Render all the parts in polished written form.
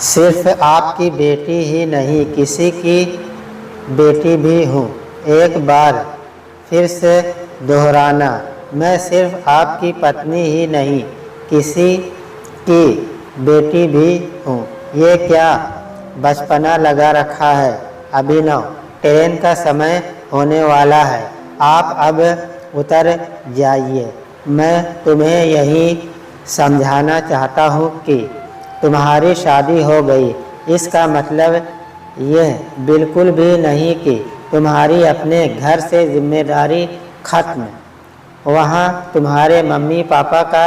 सिर्फ आपकी बेटी ही नहीं, किसी की बेटी भी हूँ। एक बार फिर से दोहराना, मैं सिर्फ आपकी पत्नी ही नहीं, किसी की बेटी भी हूँ। ये क्या बचपना लगा रखा है अभिनव, ट्रेन का समय होने वाला है, आप अब उतर जाइए। मैं तुम्हें यही समझाना चाहता हूँ कि तुम्हारी शादी हो गई, इसका मतलब यह बिल्कुल भी नहीं कि तुम्हारी अपने घर से जिम्मेदारी खत्म। वहाँ तुम्हारे मम्मी पापा का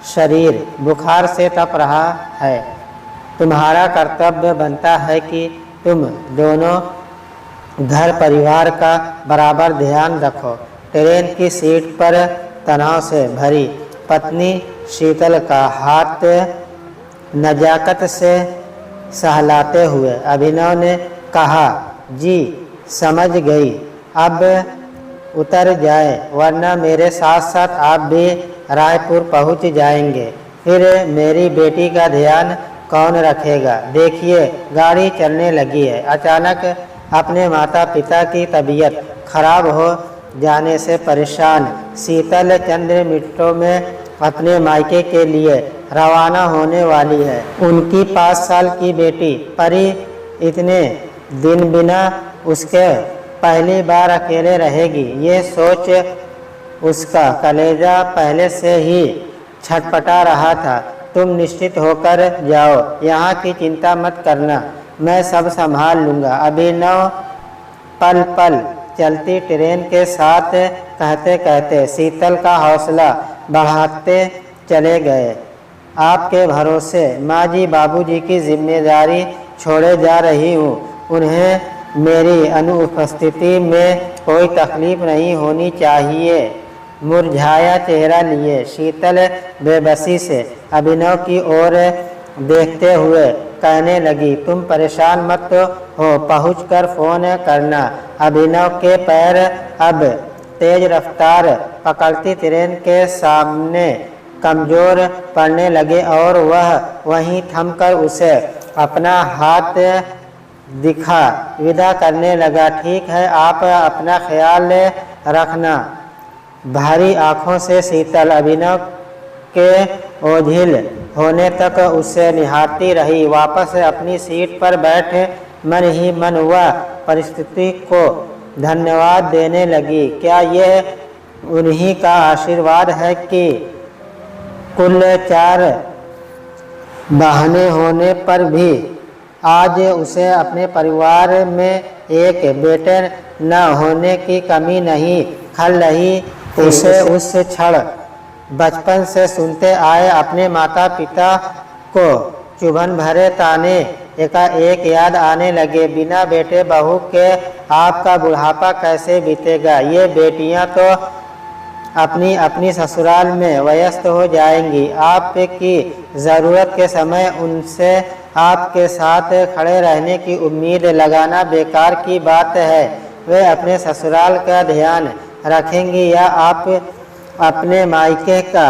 शरीर बुखार से तप रहा है। तुम्हारा कर्तव्य बनता है कि तुम दोनों घर परिवार का बराबर ध्यान रखो। ट्रेन की सीट पर तनाव से भरी पत्नी शीतल का हाथ नजाकत से सहलाते हुए अभिनव ने कहा, जी समझ गई, अब उतर जाए वरना मेरे साथ साथ आप भी रायपुर पहुंच जाएंगे। फिर मेरी बेटी का ध्यान कौन रखेगा? देखिए गाड़ी चलने लगी है। अचानक अपने माता पिता की तबीयत खराब हो जाने से परेशान शीतल चंद मिनटों में अपने मायके के लिए रवाना होने वाली है। उनकी 5 साल की बेटी परी इतने दिन बिना उसके पहली बार अकेले रहेगी, ये सोच उसका कलेजा पहले से ही छटपटा रहा था। तुम निश्चित होकर जाओ, यहाँ की चिंता मत करना, मैं सब संभाल लूँगा। अभिनव पल पल चलती ट्रेन के साथ कहते कहते शीतल का हौसला बढ़ाते चले गए। आपके भरोसे माँ जी बाबूजी की जिम्मेदारी छोड़े जा रही हूँ, उन्हें मेरी अनुपस्थिति में कोई तकलीफ नहीं होनी चाहिए। मुरझाया चेहरा लिए शीतल बेबसी से अभिनव की ओर देखते हुए कहने लगी, तुम परेशान मत हो, पहुंचकर फोन करना। अभिनव के पैर अब तेज रफ्तार पकड़ती ट्रेन के सामने कमजोर पड़ने लगे और वह वहीं थमकर उसे अपना हाथ दिखा विदा करने लगा। ठीक है, आप अपना ख्याल रखना। भारी आंखों से शीतल अभिनव के ओझिल होने तक उसे निहारती रही। वापस अपनी सीट पर बैठे मन ही मन वह परिस्थिति को धन्यवाद देने लगी। क्या यह उन्हीं का आशीर्वाद है कि कुल 4 बहनें होने पर भी आज उसे अपने परिवार में एक बेटे न होने की कमी नहीं खल रही। उसे उस क्षण बचपन से सुनते आए अपने माता पिता को चुभन भरे ताने एकाएक याद आने लगे। बिना बेटे बहू के आपका बुढ़ापा कैसे बीतेगा? ये बेटियां तो अपनी अपनी ससुराल में व्यस्त हो जाएंगी। आपकी ज़रूरत के समय उनसे आपके साथ खड़े रहने की उम्मीद लगाना बेकार की बात है। वे अपने ससुराल का ध्यान रखेंगी या आप अपने मायके का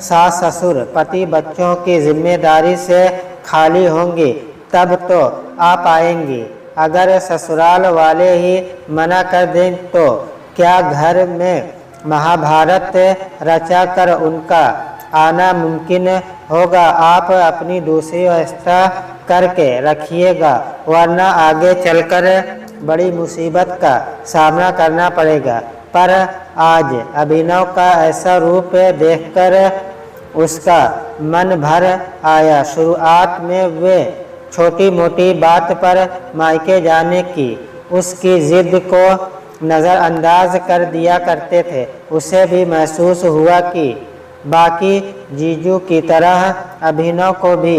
सास ससुर पति बच्चों की जिम्मेदारी से खाली होंगी तब तो आप आएंगी। अगर ससुराल वाले ही मना कर दें तो क्या घर में महाभारत रचा कर उनका आना मुमकिन होगा? आप अपनी दूसरी व्यवस्था करके रखिएगा वरना आगे चलकर बड़ी मुसीबत का सामना करना पड़ेगा। पर आज अभिनव का ऐसा रूप देखकर उसका मन भर आया। शुरुआत में वे छोटी मोटी बात पर मायके जाने की उसकी जिद को नज़रअंदाज कर दिया करते थे। उसे भी महसूस हुआ कि बाकी जीजू की तरह अभिनव को भी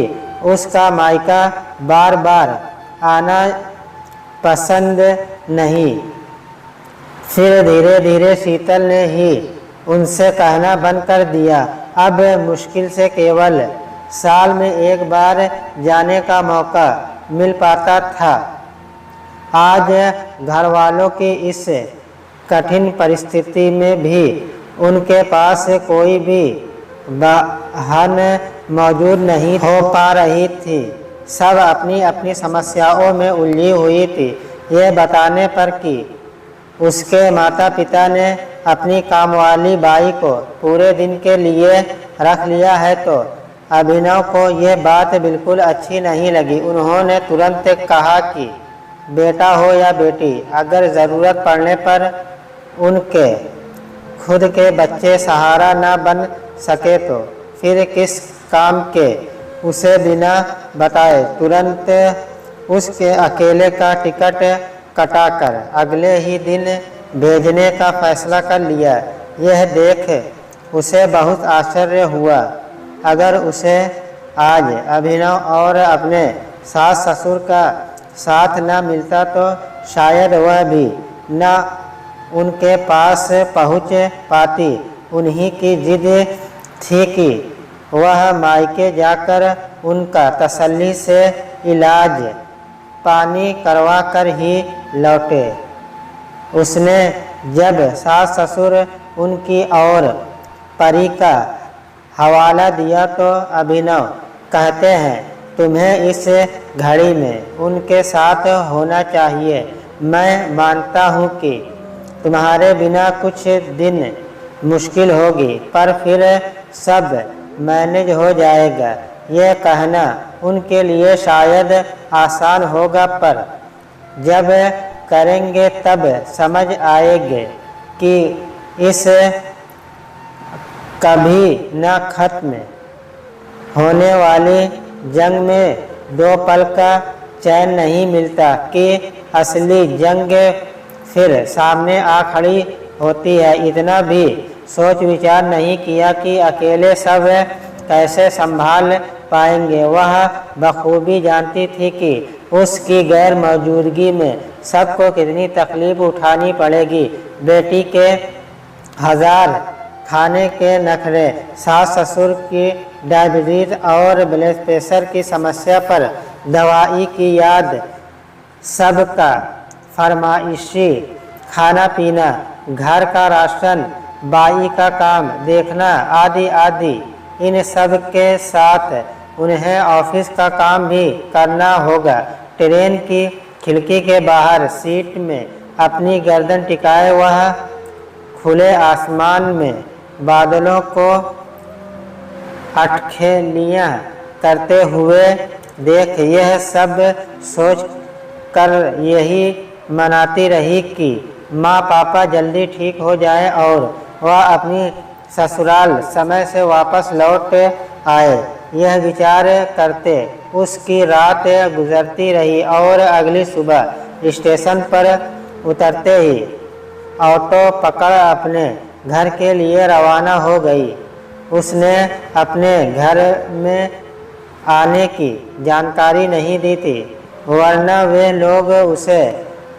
उसका मायका बार बार आना पसंद नहीं। फिर धीरे धीरे शीतल ने ही उनसे कहना बंद कर दिया। अब मुश्किल से केवल साल में एक बार जाने का मौका मिल पाता था। आज घर वालों की इस कठिन परिस्थिति में भी उनके पास कोई भी बहन मौजूद नहीं हो पा रही थी। सब अपनी अपनी समस्याओं में उलझी हुई थी। यह बताने पर कि उसके माता पिता ने अपनी कामवाली बाई को पूरे दिन के लिए रख लिया है तो अभिनव को यह बात बिल्कुल अच्छी नहीं लगी। उन्होंने तुरंत कहा कि बेटा हो या बेटी, अगर ज़रूरत पड़ने पर उनके खुद के बच्चे सहारा न बन सके तो फिर किस काम के, उसे बिना बताए तुरंत उसके अकेले का टिकट कटाकर अगले ही दिन भेजने का फैसला कर लिया। यह देख उसे बहुत आश्चर्य हुआ। अगर उसे आज अभिनव और अपने सास ससुर का साथ न मिलता तो शायद वह भी न उनके पास पहुंच पाती। उन्हीं की जिद थी कि वह मायके जाकर उनका तसल्ली से इलाज पानी करवा कर ही लौटे। उसने जब सास ससुर उनकी और परी का हवाला दिया तो अभिनव कहते हैं, तुम्हें इस घड़ी में उनके साथ होना चाहिए। मैं मानता हूँ कि तुम्हारे बिना कुछ दिन मुश्किल होगी, पर फिर सब मैनेज हो जाएगा। यह कहना उनके लिए शायद आसान होगा, पर जब करेंगे तब समझ आएंगे कि इस कभी न खत्म होने वाली जंग में दो पल का चैन नहीं मिलता कि असली जंग फिर सामने आ खड़ी होती है। इतना भी सोच विचार नहीं किया कि अकेले सब कैसे संभाल पाएंगे। वह बखूबी जानती थी कि उसकी गैर मौजूदगी में सबको कितनी तकलीफ उठानी पड़ेगी। बेटी के हजार खाने के नखरे, सास ससुर की डायबिटीज और ब्लड प्रेशर की समस्या पर दवाई की याद, सबका फरमाइशी खाना पीना, घर का राशन, बाई का काम देखना आदि आदि। इन सब के साथ उन्हें ऑफिस का काम भी करना होगा। ट्रेन की खिड़की के बाहर सीट में अपनी गर्दन टिकाए वह खुले आसमान में बादलों को अटखेलियां करते हुए देख यह सब सोच कर यही मनाती रही कि माँ पापा जल्दी ठीक हो जाए और वह अपनी ससुराल समय से वापस लौट आए। यह विचार करते उसकी रात गुजरती रही और अगली सुबह स्टेशन पर उतरते ही ऑटो पकड़ अपने घर के लिए रवाना हो गई। उसने अपने घर में आने की जानकारी नहीं दी थी, वरना वे लोग उसे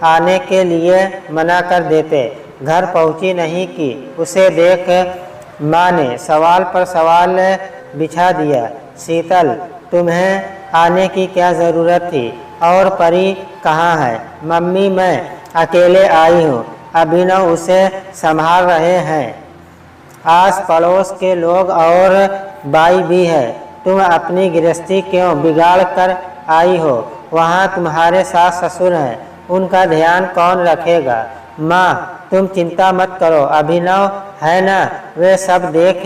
आने के लिए मना कर देते। घर पहुंची नहीं कि उसे देख माँ ने सवाल पर सवाल बिछा दिया। शीतल, तुम्हें आने की क्या ज़रूरत थी? और परी कहाँ है? मम्मी, मैं अकेले आई हूँ, अभिनव उसे संभाल रहे हैं। आस पड़ोस के लोग और बाई भी है। तुम अपनी गृहस्थी क्यों बिगाड़ कर आई हो? वहाँ तुम्हारे सास ससुर हैं, उनका ध्यान कौन रखेगा? माँ, तुम चिंता मत करो, अभिनव है ना, वे सब देख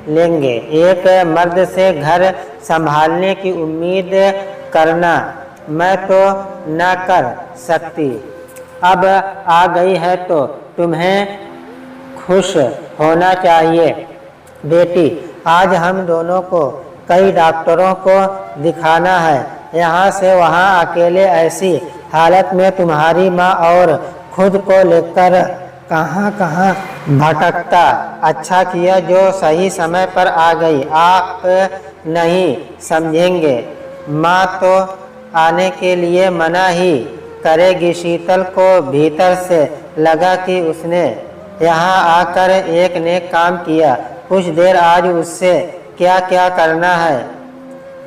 लेंगे। एक मर्द से घर संभालने की उम्मीद करना मैं तो न कर सकती। अब आ गई है तो तुम्हें खुश होना चाहिए। बेटी, आज हम दोनों को कई डॉक्टरों को दिखाना है। यहाँ से वहाँ अकेले ऐसी हालत में तुम्हारी माँ और खुद को लेकर कहाँ कहाँ भटकता। अच्छा किया जो सही समय पर आ गई। आप नहीं समझेंगे, माँ तो आने के लिए मना ही करेगी। शीतल को भीतर से लगा कि उसने यहाँ आकर एक नेक काम किया। कुछ देर आज उससे क्या क्या करना है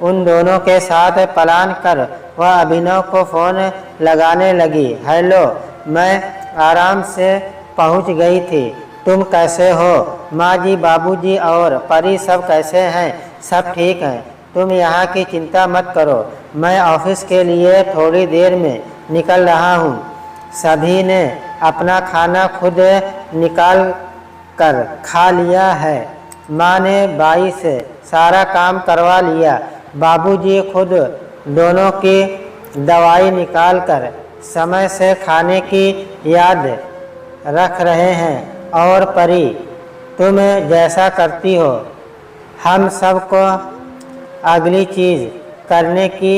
उन दोनों के साथ प्लान कर वह अभिनव को फ़ोन लगाने लगी। हेलो, मैं आराम से पहुंच गई थी, तुम कैसे हो? माँ जी, बाबूजी और परी सब कैसे हैं? सब ठीक हैं। तुम यहाँ की चिंता मत करो, मैं ऑफिस के लिए थोड़ी देर में निकल रहा हूँ। सभी ने अपना खाना खुद निकाल कर खा लिया है। माँ ने बाई से सारा काम करवा लिया। बाबूजी खुद दोनों की दवाई निकाल कर समय से खाने की याद रख रहे हैं। और परी, तुम जैसा करती हो हम सबको अगली चीज़ करने की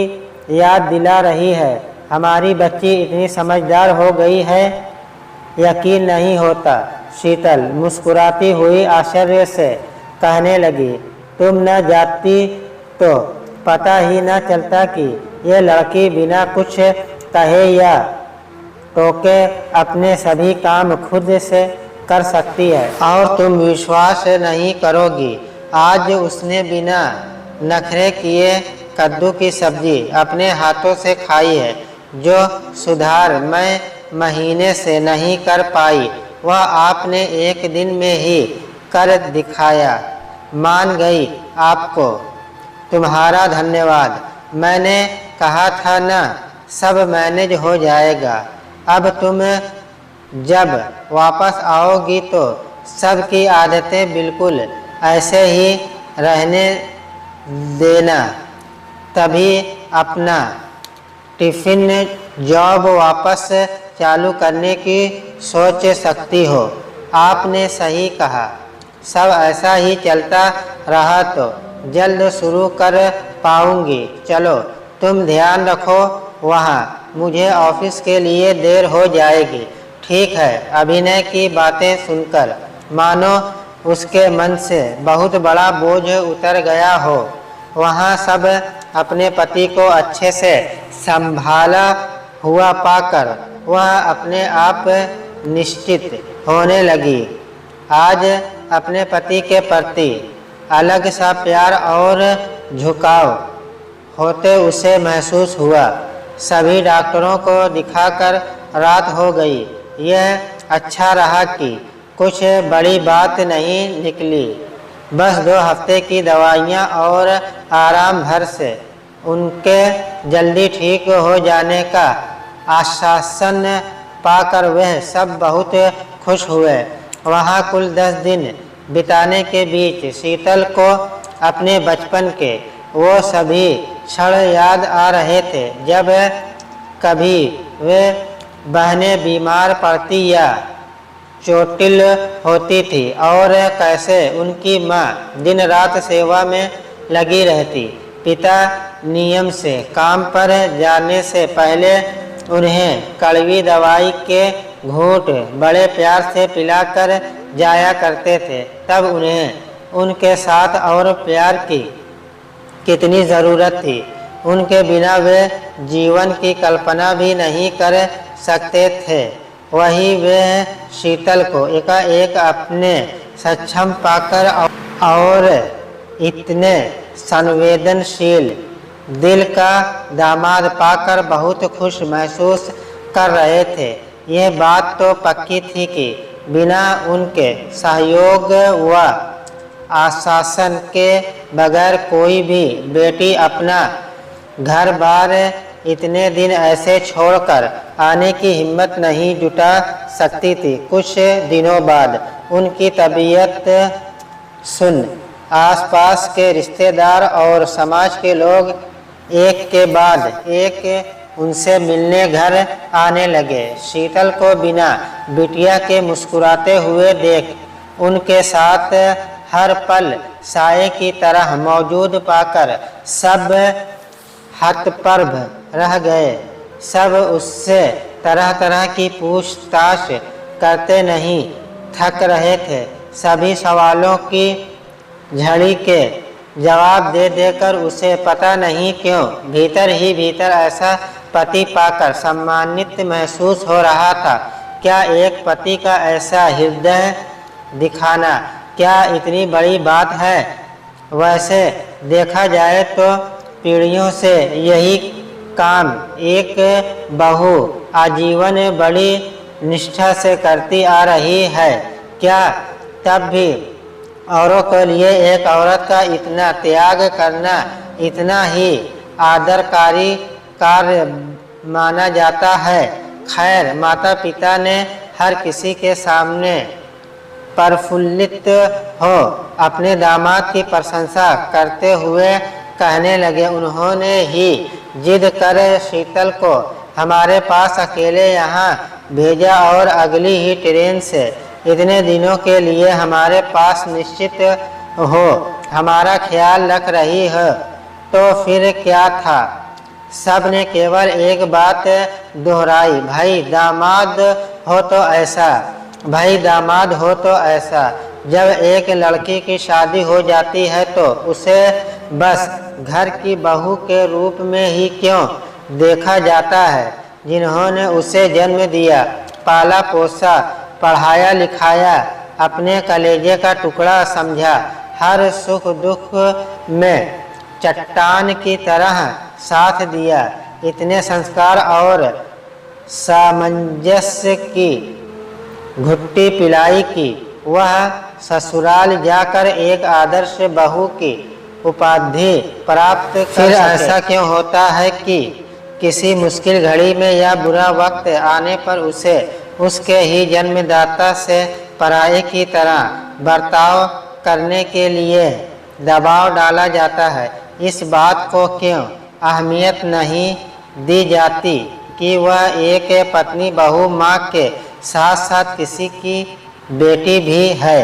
याद दिला रही है। हमारी बच्ची इतनी समझदार हो गई है, यकीन नहीं होता। शीतल मुस्कुराती हुई आश्चर्य से कहने लगी, तुम न जाती तो पता ही न चलता कि ये लड़की बिना कुछ कहे या टोके अपने सभी काम खुद से कर सकती है। और तुम विश्वास नहीं करोगी, आज उसने बिना नखरे किए कद्दू की सब्जी अपने हाथों से खाई है, जो सुधार मैं महीने से नहीं कर पाई वह आपने एक दिन में ही कर दिखाया। मान गई आपको, तुम्हारा धन्यवाद। मैंने कहा था ना, सब मैनेज हो जाएगा। अब तुम जब वापस आओगी तो सबकी आदतें बिल्कुल ऐसे ही रहने देना, तभी अपना टिफ़िन जॉब वापस चालू करने की सोच सकती हो। आपने सही कहा, सब ऐसा ही चलता रहा तो जल्द शुरू कर पाऊंगी। चलो, तुम ध्यान रखो वहाँ, मुझे ऑफिस के लिए देर हो जाएगी। ठीक है। अभिनय की बातें सुनकर मानो उसके मन से बहुत बड़ा बोझ उतर गया हो। वहाँ सब अपने पति को अच्छे से संभाला हुआ पाकर वह अपने आप निश्चित होने लगी। आज अपने पति के प्रति अलग सा प्यार और झुकाव होते उसे महसूस हुआ। सभी डॉक्टरों को दिखाकर रात हो गई। यह अच्छा रहा कि कुछ बड़ी बात नहीं निकली। बस 2 हफ्ते की दवाइयाँ और आराम भर से उनके जल्दी ठीक हो जाने का आश्वासन पाकर वह सब बहुत खुश हुए। वहाँ कुल 10 दिन बिताने के बीच शीतल को अपने बचपन के वो सभी क्षण याद आ रहे थे, जब कभी वे बहनें बीमार पड़ती या चोटिल होती थी और कैसे उनकी माँ दिन रात सेवा में लगी रहती। पिता नियम से काम पर जाने से पहले उन्हें कड़वी दवाई के घूंट बड़े प्यार से पिलाकर जाया करते थे। तब उन्हें उनके साथ और प्यार की कितनी ज़रूरत थी। उनके बिना वे जीवन की कल्पना भी नहीं कर सकते थे। वही वे शीतल को एकाएक अपने सक्षम पाकर और इतने संवेदनशील दिल का दामाद पाकर बहुत खुश महसूस कर रहे थे। यह बात तो पक्की थी कि बिना उनके सहयोग व आश्वासन के बगैर कोई भी बेटी अपना घर बार इतने दिन ऐसे छोड़कर आने की हिम्मत नहीं जुटा सकती थी। कुछ दिनों बाद उनकी तबीयत सुन आसपास के रिश्तेदार और समाज के लोग एक के बाद एक उनसे मिलने घर आने लगे। शीतल को बिना बिटिया के मुस्कुराते हुए देख उनके साथ हर पल साये की तरह मौजूद पाकर सब हतप्रभ रह गए। सब उससे तरह तरह की पूछताछ करते नहीं थक रहे थे। सभी सवालों की झड़ी के जवाब दे देकर उसे पता नहीं क्यों भीतर ही भीतर ऐसा पति पाकर सम्मानित महसूस हो रहा था। क्या एक पति का ऐसा हृदय दिखाना क्या इतनी बड़ी बात है? वैसे देखा जाए तो पीढ़ियों से यही काम एक बहू आजीवन बड़ी निष्ठा से करती आ रही है। क्या तब भी औरों के लिए एक औरत का इतना त्याग करना इतना ही आदरकारी कार्य माना जाता है। खैर, माता पिता ने हर किसी के सामने प्रफुल्लित हो अपने दामाद की प्रशंसा करते हुए कहने लगे। उन्होंने ही जिद कर शीतल को हमारे पास अकेले यहाँ भेजा और अगली ही ट्रेन से इतने दिनों के लिए हमारे पास निश्चित हो हमारा ख्याल रख रही है। तो फिर क्या था? सब ने केवल एक बात दोहराई, भाई दामाद हो तो ऐसा, भाई दामाद हो तो ऐसा। जब एक लड़की की शादी हो जाती है तो उसे बस घर की बहू के रूप में ही क्यों देखा जाता है? जिन्होंने उसे जन्म दिया, पाला पोसा, पढ़ाया लिखाया, अपने कलेजे का टुकड़ा समझा, हर सुख दुख में चट्टान की तरह साथ दिया, इतने संस्कार और सामंजस्य की घुट्टी पिलाई कि वह ससुराल जाकर एक आदर्श बहू की उपाधि प्राप्त कर सके। फिर ऐसा क्यों होता है कि किसी मुश्किल घड़ी में या बुरा वक्त आने पर उसे उसके ही जन्मदाता से पराये की तरह बर्ताव करने के लिए दबाव डाला जाता है? इस बात को क्यों अहमियत नहीं दी जाती कि वह एक पत्नी, बहू, माँ के साथ साथ किसी की बेटी भी है?